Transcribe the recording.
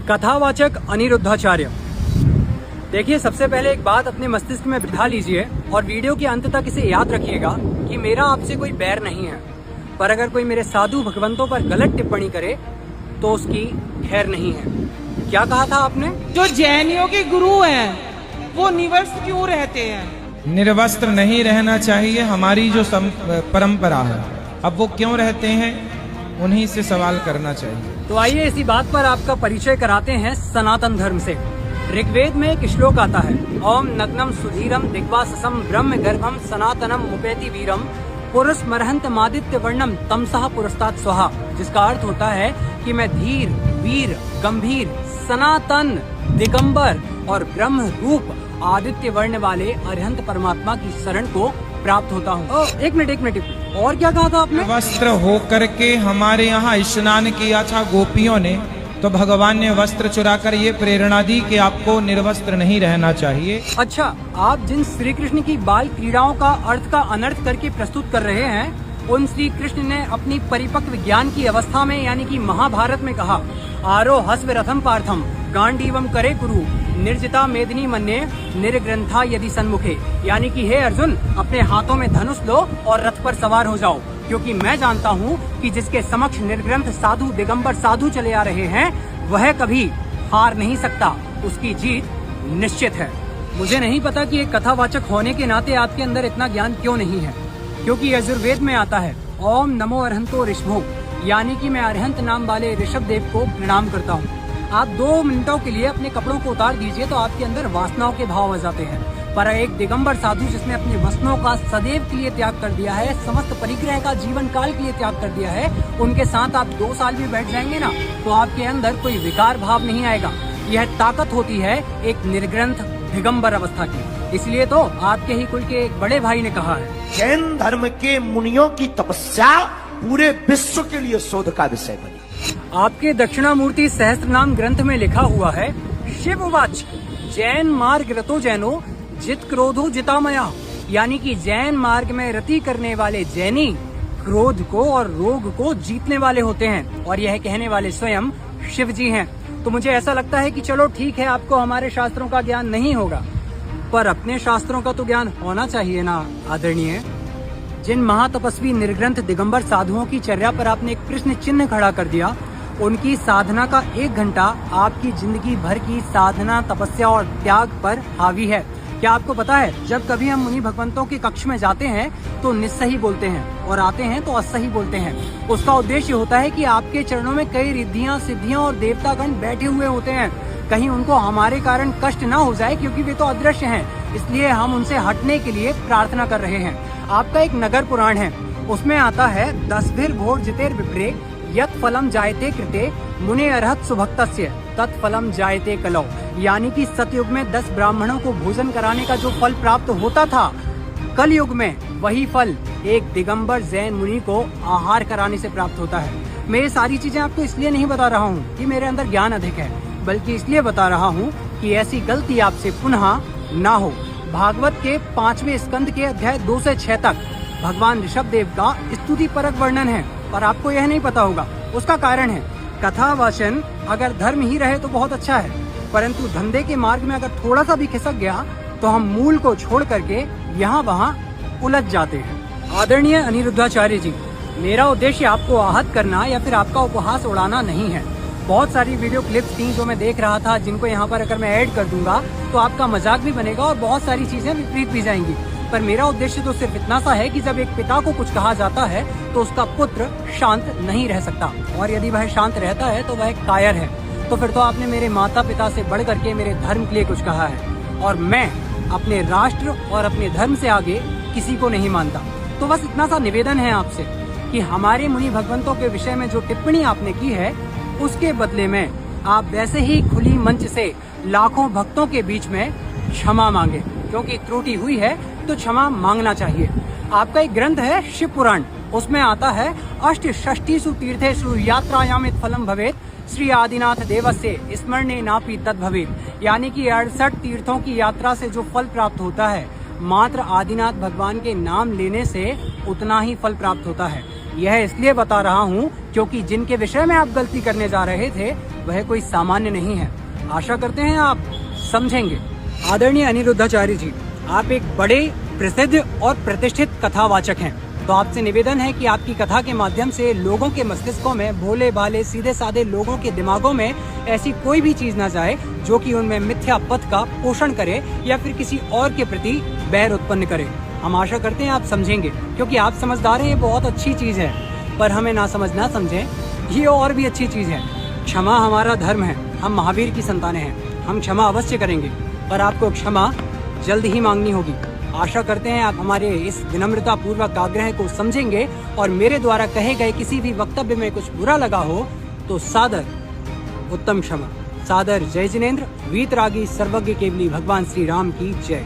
कथावाचक अनिरुद्धाचार्य। देखिए, सबसे पहले एक बात अपने मस्तिष्क में बिठा लीजिए और वीडियो के अंत तक इसे याद रखिएगा कि मेरा आपसे कोई बैर नहीं है, पर अगर कोई मेरे साधु भगवंतों पर गलत टिप्पणी करे तो उसकी खैर नहीं है। क्या कहा था आपने? जो जैनियों के गुरु हैं वो निवस्त्र क्यों रहते हैं? निर्वस्त्र नहीं रहना चाहिए, हमारी जो परंपरा है। अब वो क्यों रहते हैं, उन्हीं से सवाल करना चाहिए। तो आइए इसी बात पर आपका परिचय कराते हैं सनातन धर्म से। ऋग्वेद में एक श्लोक आता है, ओम नग्नम सुधीरम दिग्वाससम ब्रह्म गर्भम सनातनम मुपेति वीरम पुरुष मरहंत मादित्य वर्णम तमसः पुरस्तात् स्वाहा, जिसका अर्थ होता है कि मैं धीर, वीर, गंभीर, सनातन, दिगंबर और ब्रह्म रूप आदित्य वर्ण वाले अरिहंत परमात्मा की शरण को प्राप्त होता हूँ। एक मिनट, और क्या कहा था आपने? वस्त्र होकर के हमारे यहाँ स्नान किया था गोपियों ने, तो भगवान ने वस्त्र चुराकर ये प्रेरणा दी कि आपको निर्वस्त्र नहीं रहना चाहिए। अच्छा, आप जिन श्री कृष्ण की बाल क्रीड़ाओं का अर्थ का अनर्थ करके प्रस्तुत कर रहे हैं, उन श्री कृष्ण ने अपनी परिपक्व ज्ञान की अवस्था में यानी कि महाभारत में कहा, आरोहस्व रथम पार्थम गांडीवम करे गुरु निर्जिता मेदिनी मन्ये निर्ग्रंथा यदि सन्मुखे, यानी कि हे अर्जुन, अपने हाथों में धनुष लो और रथ पर सवार हो जाओ, क्योंकि मैं जानता हूँ कि जिसके समक्ष निर्ग्रंथ साधु दिगंबर साधु चले आ रहे हैं वह कभी हार नहीं सकता, उसकी जीत निश्चित है। मुझे नहीं पता कि एक कथावाचक होने के नाते आपके अंदर इतना ज्ञान क्यों नहीं है, क्योंकि यजुर्वेद में आता है, ओम नमो अरहंतो ऋषभो, यानी कि मैं अरहंत नाम वाले ऋषभ देव को प्रणाम करता हूँ। आप 2 मिनटों के लिए अपने कपड़ों को उतार दीजिए तो आपके अंदर वासनाओं के भाव आ जाते हैं, पर एक दिगंबर साधु जिसने अपने वस्त्रों का सदैव के लिए त्याग कर दिया है, समस्त परिग्रह का जीवन काल के लिए त्याग कर दिया है, उनके साथ आप 2 साल भी बैठ जाएंगे ना तो आपके अंदर कोई विकार भाव नहीं आएगा। यह ताकत होती है एक निर्ग्रंथ दिगंबर अवस्था की। इसलिए तो आपके ही कुल के एक बड़े भाई ने कहा है, जैन धर्म के मुनियों की तपस्या पूरे विश्व के लिए शोध का विषय बनी। आपके दक्षिणामूर्ति सहस्त्रनाम ग्रंथ में लिखा हुआ है, शिववाच जैन मार्ग रतो जैनो जित क्रोधो जितामया, यानी कि जैन मार्ग में रति करने वाले जैनी क्रोध को और रोग को जीतने वाले होते हैं, और यह कहने वाले स्वयं शिव जी हैं। तो मुझे ऐसा लगता है कि चलो ठीक है, आपको हमारे शास्त्रों का ज्ञान नहीं होगा, पर अपने शास्त्रों का तो ज्ञान होना चाहिए ना आदरणीय। जिन महातपस्वी निर्ग्रंथ दिगंबर साधुओं की चर्या पर आपने एक प्रश्न चिन्ह खड़ा कर दिया, उनकी साधना का 1 घंटा आपकी जिंदगी भर की साधना, तपस्या और त्याग पर हावी है। क्या आपको पता है, जब कभी हम मुनि भगवंतों के कक्ष में जाते हैं तो निस्सही बोलते हैं और आते हैं तो असही बोलते हैं। उसका उद्देश्य होता है कि आपके चरणों में कई रिद्धियां, सिद्धियां और देवतागण बैठे हुए होते हैं, कहीं उनको हमारे कारण कष्ट ना हो जाए, क्योंकि वे तो अदृश्य हैं, इसलिए हम उनसे हटने के लिए प्रार्थना कर रहे हैं। आपका एक नगर पुराण है, उसमें आता है, 10 भोर जितेर विप्रे यत फलम जायते कृते मुने अरहत सुभक्तस्य तत्फलम जायते कलौ, यानी कि सतयुग में 10 ब्राह्मणों को भोजन कराने का जो फल प्राप्त होता था, कल युग में वही फल एक दिगंबर जैन मुनि को आहार कराने से प्राप्त होता है। मैं ये सारी चीजें आपको इसलिए नहीं बता रहा हूँ कि मेरे अंदर ज्ञान अधिक है, बल्कि इसलिए बता रहा हूँ कि ऐसी गलती आपसे पुनः ना हो। भागवत के 5वें स्कंद के अध्याय 2 से 6 तक भगवान ऋषभ देव का स्तुति परक वर्णन है, पर आपको यह नहीं पता होगा। उसका कारण है, कथा वाचन अगर धर्म ही रहे तो बहुत अच्छा है, परंतु धंधे के मार्ग में अगर थोड़ा सा भी खिसक गया तो हम मूल को छोड़ करके यहाँ वहाँ उलझ जाते हैं। आदरणीय अनिरुद्धाचार्य जी, मेरा उद्देश्य आपको आहत करना या फिर आपका उपहास उड़ाना नहीं है। बहुत सारी वीडियो क्लिप्स थी जो मैं देख रहा था, जिनको यहाँ पर अगर मैं ऐड कर दूंगा तो आपका मजाक भी बनेगा और बहुत सारी चीजें विपरीत भी जाएंगी, पर मेरा उद्देश्य तो सिर्फ इतना सा है कि जब एक पिता को कुछ कहा जाता है तो उसका पुत्र शांत नहीं रह सकता, और यदि वह शांत रहता है तो वह कायर है। तो फिर तो आपने मेरे माता पिता से बढ़ करके मेरे धर्म के लिए कुछ कहा है, और मैं अपने राष्ट्र और अपने धर्म से आगे किसी को नहीं मानता। तो बस इतना सा निवेदन है आपसे कि हमारे मुनि भगवंतों के विषय में जो टिप्पणी आपने की है, उसके बदले में आप वैसे ही खुली मंच से लाखों भक्तों के बीच में क्षमा मांगे, क्योंकि त्रुटि हुई है तो क्षमा मांगना चाहिए। आपका एक ग्रंथ है शिव पुराण, उसमें आता है, अष्टषष्टिषु तीर्थेषु यात्रायाम फलम भवेत श्री आदिनाथ देवस्य स्मरणे नापि तद भवेत, यानी कि 68 तीर्थों की यात्रा से जो फल प्राप्त होता है, मात्र आदिनाथ भगवान के नाम लेने से उतना ही फल प्राप्त होता है। यह इसलिए बता रहा हूँ क्योंकि जिनके विषय में आप गलती करने जा रहे थे वह कोई सामान्य नहीं है। आशा करते हैं आप समझेंगे। आदरणीय अनिरुद्धाचार्य जी, आप एक बड़े प्रसिद्ध और प्रतिष्ठित कथावाचक हैं, तो आपसे निवेदन है कि आपकी कथा के माध्यम से लोगों के मस्तिष्कों में, भोले भाले सीधे साधे लोगों के दिमागों में ऐसी कोई भी चीज ना जाए जो कि उनमें मिथ्या पथ का पोषण करे या फिर किसी और के प्रति बैर उत्पन्न करे। हम आशा करते हैं आप समझेंगे, क्योंकि आप समझदार हैं, ये बहुत अच्छी चीज है। पर हमें ना समझना समझें, ये और भी अच्छी चीज है। क्षमा हमारा धर्म है, हम महावीर की संतानें हैं, हम क्षमा अवश्य करेंगे, पर आपको क्षमा जल्द ही मांगनी होगी। आशा करते हैं आप हमारे इस विनम्रता पूर्वक आग्रह को समझेंगे और मेरे द्वारा कहे गए किसी भी वक्तव्य में कुछ बुरा लगा हो तो सादर उत्तम क्षमा। सादर जय जिनेन्द्र। वीतरागी सर्वज्ञ केवली भगवान श्री राम की जय।